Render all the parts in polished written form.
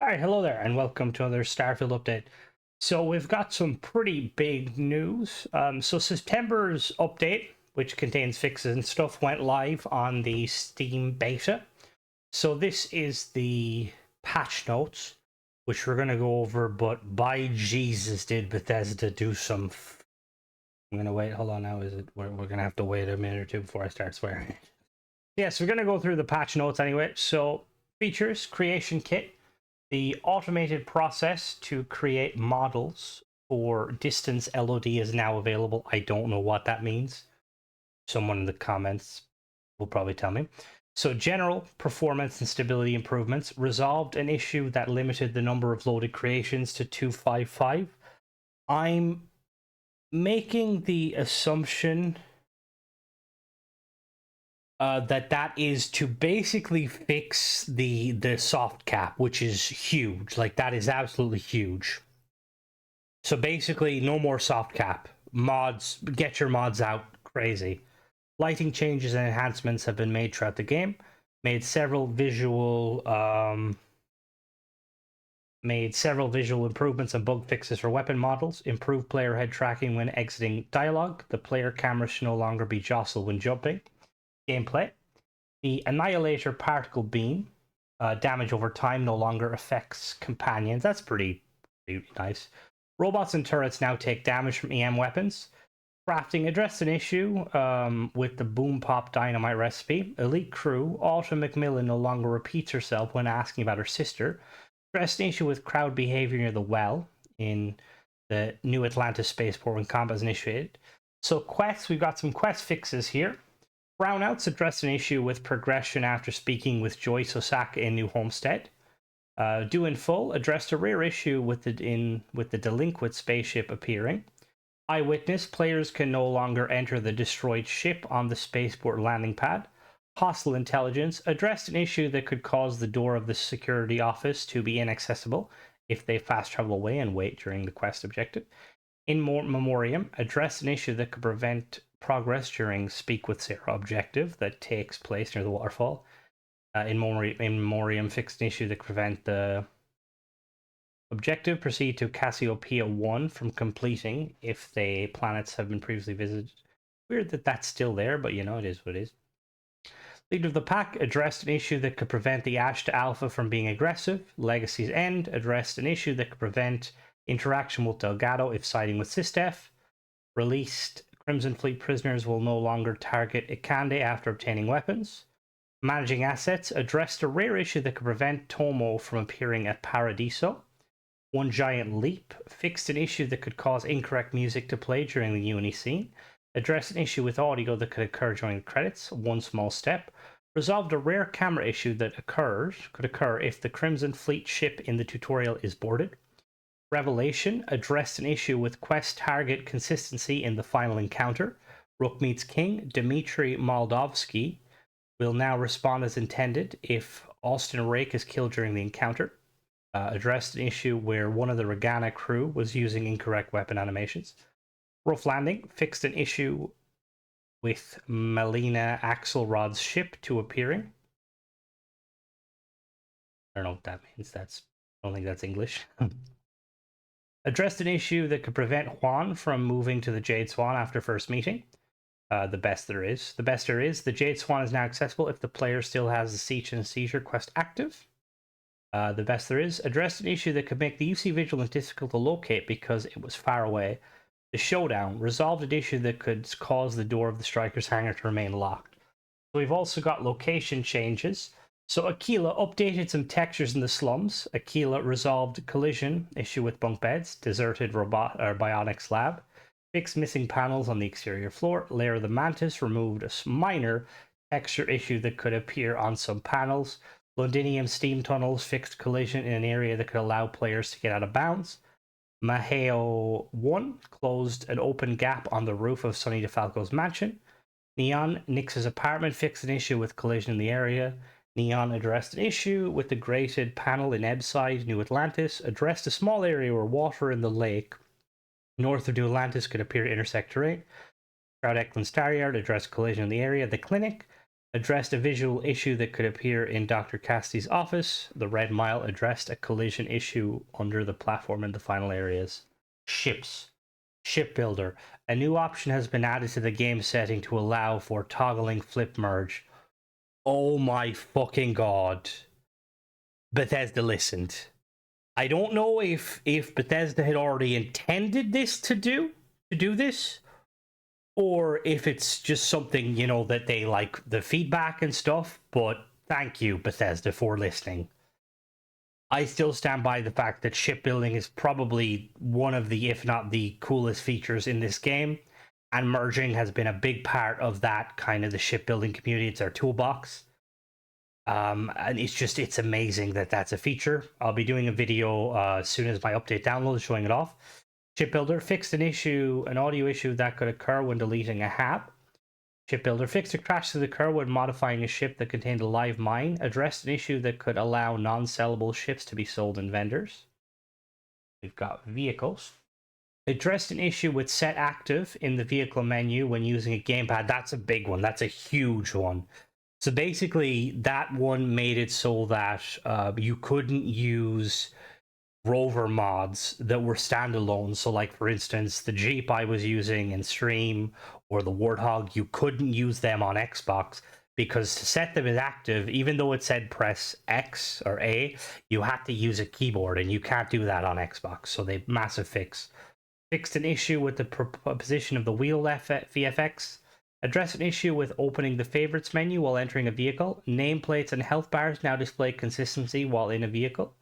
Hi, hello there, and welcome to another Starfield update. So we've got some pretty big news. So September's update, which contains fixes and stuff, went live on the Steam beta. So this is the patch notes, which we're going to go over, but by Jesus did Bethesda do some... I'm going to wait, hold on now, is it? We're going to have to wait a minute or two before I start swearing. Yes, we're going to go through the patch notes anyway. So features, creation kit. The automated process to create models for distance LOD is now available. I don't know what that means. Someone in the comments will probably tell me. So general performance and stability improvements resolved an issue that limited the number of loaded creations to 255. I'm making the assumption that is to basically fix the soft cap, which is huge. Like, that is absolutely huge. So basically, no more soft cap. Mods, get your mods out. Crazy. Lighting changes and enhancements have been made throughout the game. Made several visual improvements and bug fixes for weapon models. Improved player head tracking when exiting dialogue. The player camera should no longer be jostled when jumping. Gameplay. The Annihilator particle beam damage over time no longer affects companions. That's pretty nice. Robots and turrets now take damage from EM weapons. Crafting addressed an issue with the boom pop dynamite recipe. Elite crew, Autumn Macmillan no longer repeats herself when asking about her sister. Addressed an issue with crowd behavior near the well in the New Atlantis spaceport when combat is initiated. So quests, we've got some quest fixes here. Brownouts addressed an issue with progression after speaking with Joyce Osaka in New Homestead. Do in Full addressed a rare issue with the delinquent spaceship appearing. Eyewitness, players can no longer enter the destroyed ship on the spaceport landing pad. Hostile Intelligence addressed an issue that could cause the door of the security office to be inaccessible if they fast travel away and wait during the quest objective. In Memoriam addressed an issue that could prevent progress during Speak with Sarah objective that takes place near the waterfall. In Memoriam fixed an issue that could prevent the objective proceed to Cassiopeia 1 from completing if the planets have been previously visited. Weird that that's still there, but you know, it is what it is. Leader of the Pack addressed an issue that could prevent the Ash to Alpha from being aggressive. Legacy's End addressed an issue that could prevent interaction with Delgado if siding with Sistef. Released Crimson Fleet prisoners will no longer target Ikande after obtaining weapons. Managing Assets addressed a rare issue that could prevent Tomo from appearing at Paradiso. One Giant Leap fixed an issue that could cause incorrect music to play during the Uni scene. Addressed an issue with audio that could occur during the credits. One Small Step resolved a rare camera issue that could occur if the Crimson Fleet ship in the tutorial is boarded. Revelation addressed an issue with quest target consistency in the final encounter. Rook meets King. Dmitry Moldovsky will now respond as intended if Austin Rake is killed during the encounter. Addressed an issue where one of the Regana crew was using incorrect weapon animations. Rough Landing fixed an issue with Melina Axelrod's ship to appearing. I don't know what that means. I don't think that's English. Addressed an issue that could prevent Juan from moving to the Jade Swan after first meeting. The best there is. The Jade Swan is now accessible if the player still has the Siege and Seizure quest active. The best there is. Addressed an issue that could make the UC Vigilant difficult to locate because it was far away. The Showdown resolved an issue that could cause the door of the Striker's hangar to remain locked. So we've also got location changes. So Aquila updated some textures in the slums. Aquila resolved collision issue with bunk beds, deserted bionics lab, fixed missing panels on the exterior floor. Lair of the Mantis removed a minor texture issue that could appear on some panels. Londinium steam tunnels fixed collision in an area that could allow players to get out of bounds. Maheo 1 closed an open gap on the roof of Sonny DeFalco's mansion. Neon, Nix's apartment fixed an issue with collision in the area. Neon addressed an issue with the grated panel in Ebside, New Atlantis, addressed a small area where water in the lake north of New Atlantis could appear to intersect terrain. Crowd Eklund Staryard addressed collision in the area. The Clinic Addressed a visual issue that could appear in Dr. Cassidy's office. The Red Mile addressed a collision issue under the platform in the final areas. Ships. Shipbuilder. A new option has been added to the game setting to allow for toggling flip merge. Oh my fucking god. Bethesda listened. I don't know if Bethesda had already intended this to do this, or if it's just something, you know, that they like the feedback and stuff, but thank you, Bethesda, for listening. I still stand by the fact that shipbuilding is probably one of the, if not the coolest features in this game, and merging has been a big part of that kind of the shipbuilding community. It's their toolbox. And it's amazing that that's a feature. I'll be doing a video as soon as my update downloads showing it off. Shipbuilder fixed an audio issue that could occur when deleting a HAP. Shipbuilder fixed a crash that occurred when modifying a ship that contained a live mine. Addressed an issue that could allow non-sellable ships to be sold in vendors. We've got vehicles. Addressed an issue with set active in the vehicle menu when using a gamepad. That's a big one. That's a huge one. So basically, that one made it so that you couldn't use rover mods that were standalone. So, like, for instance, the Jeep I was using in Stream or the Warthog, you couldn't use them on Xbox because to set them as active, even though it said press X or A, you had to use a keyboard, and you can't do that on Xbox. So they massive fix. Fixed an issue with the position of the wheel VFX. Address an issue with opening the favorites menu while entering a vehicle. Nameplates and health bars now display consistency while in a vehicle.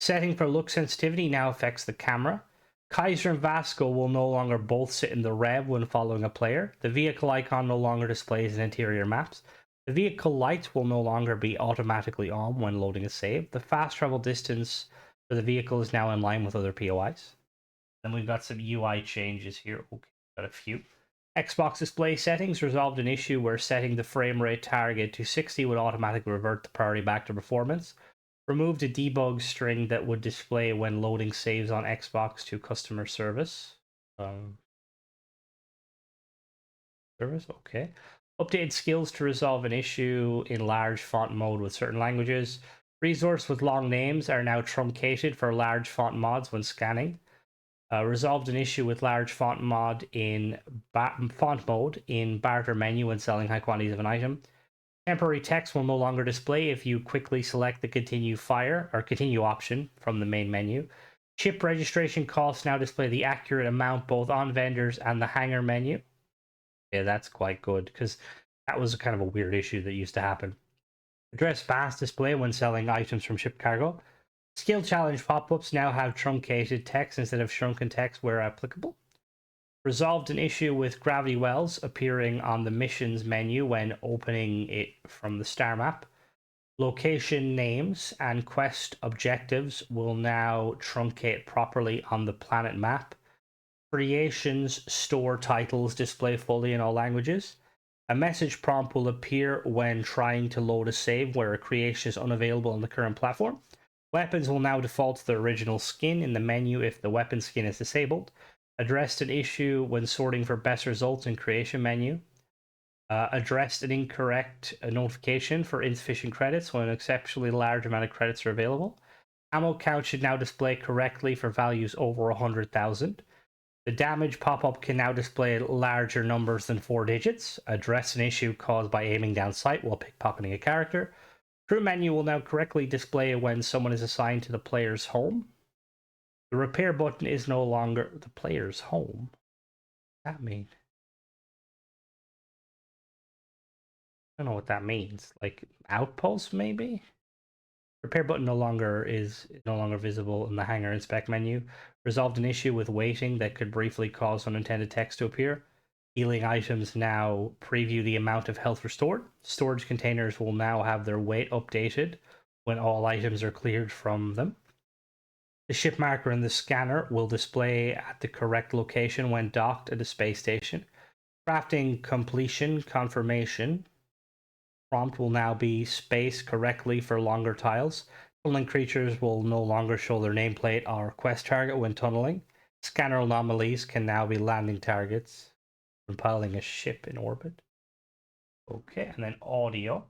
Setting for look sensitivity now affects the camera. Kaiser and Vasco will no longer both sit in the rev when following a player. The vehicle icon no longer displays in interior maps. The vehicle lights will no longer be automatically on when loading a save. The fast travel distance for the vehicle is now in line with other POIs. Then we've got some UI changes here. Okay, got a few. Xbox display settings resolved an issue where setting the frame rate target to 60 would automatically revert the priority back to performance. Removed a debug string that would display when loading saves on Xbox to customer service. Okay. Updated skills to resolve an issue in large font mode with certain languages. Resource with long names are now truncated for large font mods when scanning. Resolved an issue with large font mode in barter menu when selling high quantities of an item. Temporary text will no longer display if you quickly select the continue option from the main menu. Chip registration costs now display the accurate amount both on vendors and the hangar menu. Yeah, that's quite good because that was kind of a weird issue that used to happen. Address fast display when selling items from ship cargo. Skill challenge pop-ups now have truncated text instead of shrunken text where applicable. Resolved an issue with gravity wells appearing on the missions menu when opening it from the star map. Location names and quest objectives will now truncate properly on the planet map. Creations store titles display fully in all languages. A message prompt will appear when trying to load a save where a creation is unavailable on the current platform. Weapons will now default to the original skin in the menu if the weapon skin is disabled. Addressed an issue when sorting for best results in creation menu. Addressed an incorrect notification for insufficient credits when an exceptionally large amount of credits are available. Ammo count should now display correctly for values over 100,000. The damage pop-up can now display larger numbers than 4 digits. Address an issue caused by aiming down sight while pickpocketing a character. Crew menu will now correctly display when someone is assigned to the player's home. The repair button is no longer the player's home. What does that mean? I don't know what that means. Like outpost, maybe? Repair button is no longer visible in the hangar inspect menu. Resolved an issue with waiting that could briefly cause unintended text to appear. Healing items now preview the amount of health restored. Storage containers will now have their weight updated when all items are cleared from them. The ship marker in the scanner will display at the correct location when docked at a space station. Crafting completion confirmation prompt will now be spaced correctly for longer tiles. Tunneling creatures will no longer show their nameplate or quest target when tunneling. Scanner anomalies can now be landing targets. Compiling a ship in orbit. Okay, and then audio.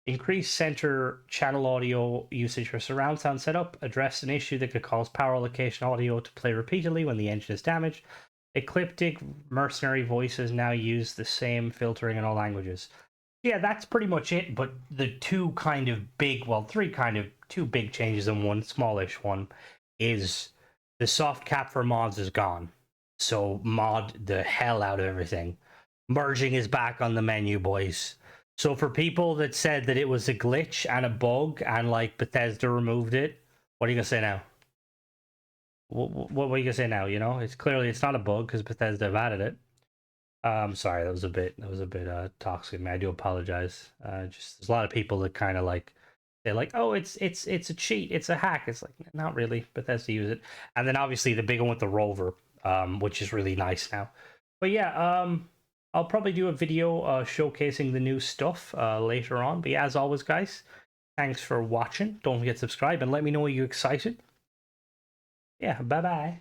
Increase center channel audio usage for surround sound setup. Address an issue that could cause power allocation audio to play repeatedly when the engine is damaged. Ecliptic mercenary voices now use the same filtering in all languages. Yeah, that's pretty much it. But the two kind of big, well, two big changes and one smallish one is the soft cap for mods is gone. So mod the hell out of everything. Merging is back on the menu, boys. So for people that said that it was a glitch and a bug and like Bethesda removed it, what are you gonna say now? What are you gonna say now? You know, it's not a bug because Bethesda have added it. Sorry, that was a bit toxic. I do apologize. Just there's a lot of people that kind of like they're like, oh, it's a cheat, it's a hack. It's like not really. Bethesda use it, and then obviously the big one with the rover, which is really nice now. But yeah, I'll probably do a video showcasing the new stuff later on. But yeah, as always, guys, thanks for watching. Don't forget to subscribe and let me know, are you excited? Yeah, bye bye.